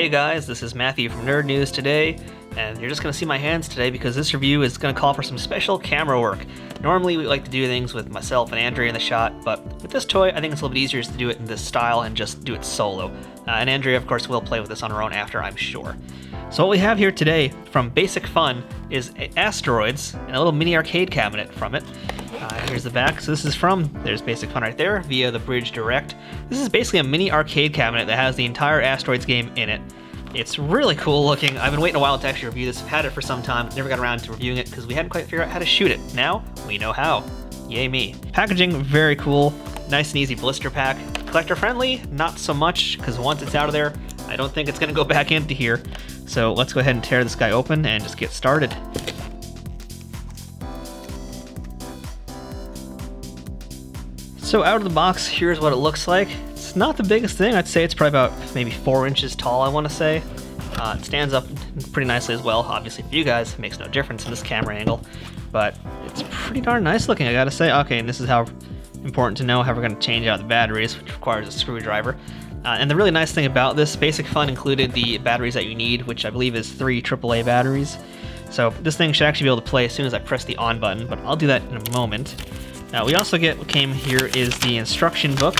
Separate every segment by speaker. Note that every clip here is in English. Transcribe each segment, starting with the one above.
Speaker 1: Hey guys, this is Matthew from Nerd News Today, and you're just going to see my hands today because this review is going to call for some special camera work. Normally we like to do things with myself and Andrea in the shot, but with this toy I think it's a little bit easier to do it in this style and just do it solo. And Andrea of course will play with this on her own after, I'm sure. So what we have here today from Basic Fun is Asteroids and a little mini arcade cabinet from it. Here's the back. So this is there's Basic Fun right there, via the Bridge Direct. This is basically a mini arcade cabinet that has the entire Asteroids game in it. It's really cool looking. I've been waiting a while to actually review this. I've had it for some time, never got around to reviewing it because we hadn't quite figured out how to shoot it. Now, we know how. Yay me. Packaging, very cool. Nice and easy blister pack. Collector friendly, not so much, because once it's out of there, I don't think it's going to go back into here. So let's go ahead and tear this guy open and just get started. So out of the box, here's what it looks like. It's not the biggest thing. I'd say it's probably about maybe 4 inches tall, I want to say. It stands up pretty nicely as well. Obviously for you guys, it makes no difference in this camera angle, but it's pretty darn nice looking, I gotta say. Okay, and this is how important to know how we're going to change out the batteries, which requires a screwdriver. And the really nice thing about this, Basic Fun included the batteries that you need, which I believe is 3 AAA batteries. So this thing should actually be able to play as soon as I press the on button, but I'll do that in a moment. We also get what came here is the instruction book.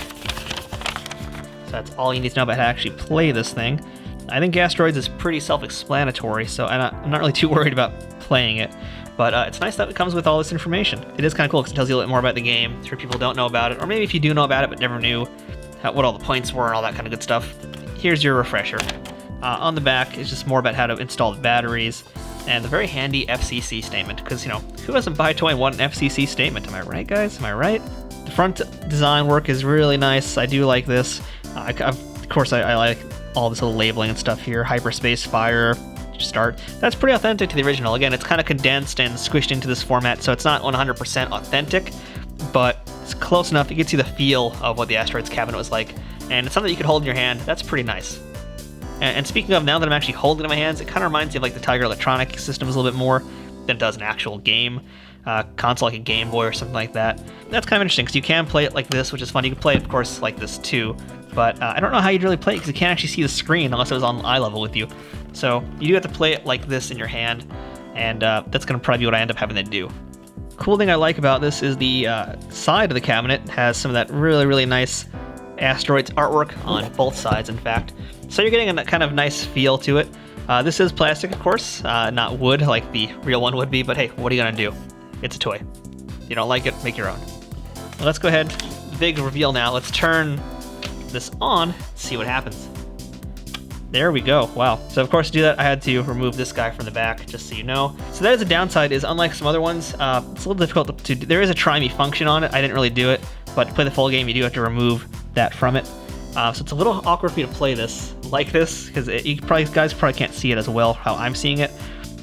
Speaker 1: So that's all you need to know about how to actually play this thing. I think Asteroids is pretty self-explanatory, so I'm not really too worried about playing it. But it's nice that it comes with all this information. It is kind of cool because it tells you a little bit more about the game. I'm sure people don't know about it, or maybe if you do know about it but never knew what all the points were and all that kind of good stuff. Here's your refresher. On the back is just more about how to install the batteries and the very handy FCC statement, because, you know, who doesn't buy a toy and want an FCC statement? Am I right, guys? Am I right? The front design work is really nice. I do like this. Of course, I like all this little labeling and stuff here. Hyperspace, fire, start. That's pretty authentic to the original. Again, it's kind of condensed and squished into this format, so it's not 100% authentic, but it's close enough. It gets you the feel of what the Asteroids cabinet was like, and it's something you could hold in your hand. That's pretty nice. And speaking of, now that I'm actually holding it in my hands, it kind of reminds me of like the Tiger Electronic systems a little bit more than it does an actual game console, like a Game Boy or something like that. That's kind of interesting because you can play it like this, which is fun. You can play it, of course, like this too, but I don't know how you'd really play it because you can't actually see the screen unless it was on eye level with you. So you do have to play it like this in your hand, and that's going to probably be what I end up having to do. Cool thing I like about this is the side of the cabinet has some of that really, really nice Asteroids artwork on both sides, in fact. So you're getting a kind of nice feel to it. This is plastic, of course, not wood like the real one would be, but hey, what are you gonna do? It's a toy. If you don't like it, make your own. Well, let's go ahead, big reveal now. Let's turn this on, see what happens. There we go, wow. So of course to do that, I had to remove this guy from the back, just so you know. So that is a downside, is unlike some other ones, it's a little difficult to do. There is a try me function on it, I didn't really do it, but to play the full game, you do have to remove that from it. So it's a little awkward for you to play this like this, because guys probably can't see it as well how I'm seeing it,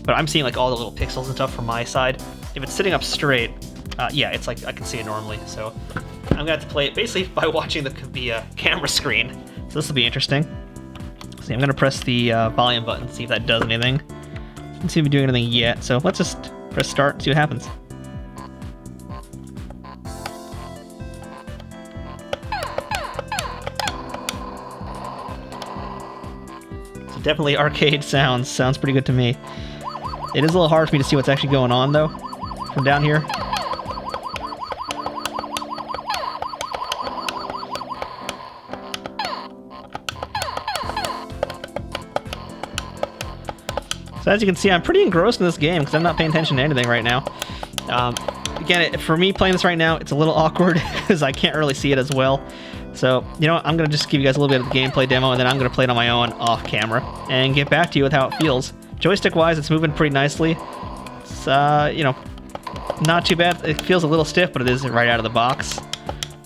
Speaker 1: but I'm seeing like all the little pixels and stuff from my side. If it's sitting up straight, yeah, it's like I can see it normally. So I'm gonna have to play it basically by watching the camera screen. So this will be interesting. See, I'm gonna press the volume button, see if that does anything. Doesn't seem to be doing anything yet, so let's just press start and see what happens. Definitely arcade sounds pretty good to me. It is a little hard for me to see what's actually going on though from down here. So as you can see, I'm pretty engrossed in this game because I'm not paying attention to anything right now. Again, for me playing this right now, it's a little awkward because I can't really see it as well. So, you know what, I'm going to just give you guys a little bit of the gameplay demo, and then I'm going to play it on my own off camera and get back to you with how it feels. Joystick-wise, it's moving pretty nicely. It's, you know, not too bad. It feels a little stiff, but it is right out of the box.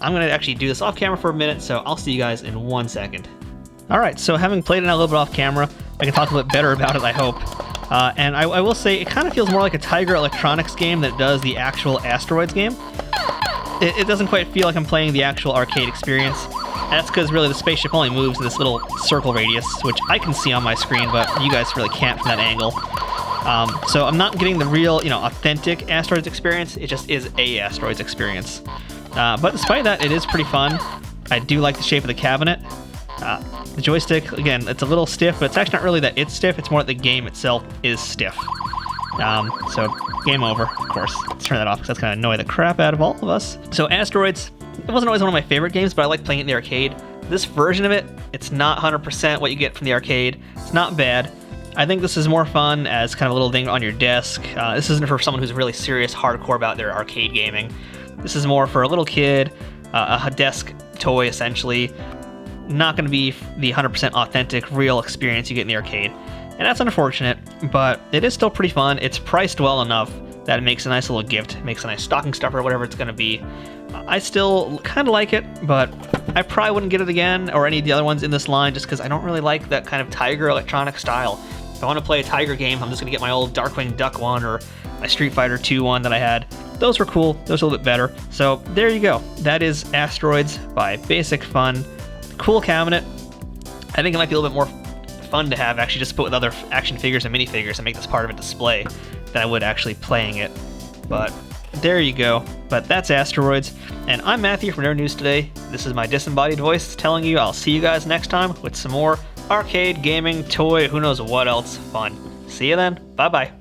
Speaker 1: I'm going to actually do this off camera for a minute, so I'll see you guys in 1 second. Alright, so having played it now a little bit off camera, I can talk a little bit better about it, I hope. And I will say, it kind of feels more like a Tiger Electronics game than it does the actual Asteroids game. It doesn't quite feel like I'm playing the actual arcade experience. And that's because really the spaceship only moves in this little circle radius, which I can see on my screen, but you guys really can't from that angle. So I'm not getting the real, you know, authentic Asteroids experience. It just is a Asteroids experience. But despite that, it is pretty fun. I do like the shape of the cabinet. The joystick, again, it's a little stiff, but it's actually not really that it's stiff, it's more that the game itself is stiff. So game over, of course. Let's turn that off because that's going to annoy the crap out of all of us. So Asteroids, it wasn't always one of my favorite games, but I like playing it in the arcade. This version of it, it's not 100% what you get from the arcade. It's not bad. I think this is more fun as kind of a little thing on your desk. This isn't for someone who's really serious, hardcore about their arcade gaming. This is more for a little kid, a desk toy essentially. Not going to be the 100% authentic, real experience you get in the arcade. And that's unfortunate, but it is still pretty fun. It's priced well enough that it makes a nice little gift. It makes a nice stocking stuffer, whatever it's going to be. I still kind of like it, but I probably wouldn't get it again or any of the other ones in this line just because I don't really like that kind of Tiger electronic style. If I want to play a Tiger game, I'm just going to get my old Darkwing Duck one or my Street Fighter 2 one that I had. Those were cool. Those were a little bit better. So there you go. That is Asteroids by Basic Fun. Cool cabinet. I think it might be a little bit more fun to have actually just put with other action figures and minifigures and make this part of a display than I would actually playing it. But there you go. But that's Asteroids. And I'm Matthew from Nerd News Today. This is my disembodied voice telling you I'll see you guys next time with some more arcade, gaming, toy, who knows what else fun. See you then. Bye-bye.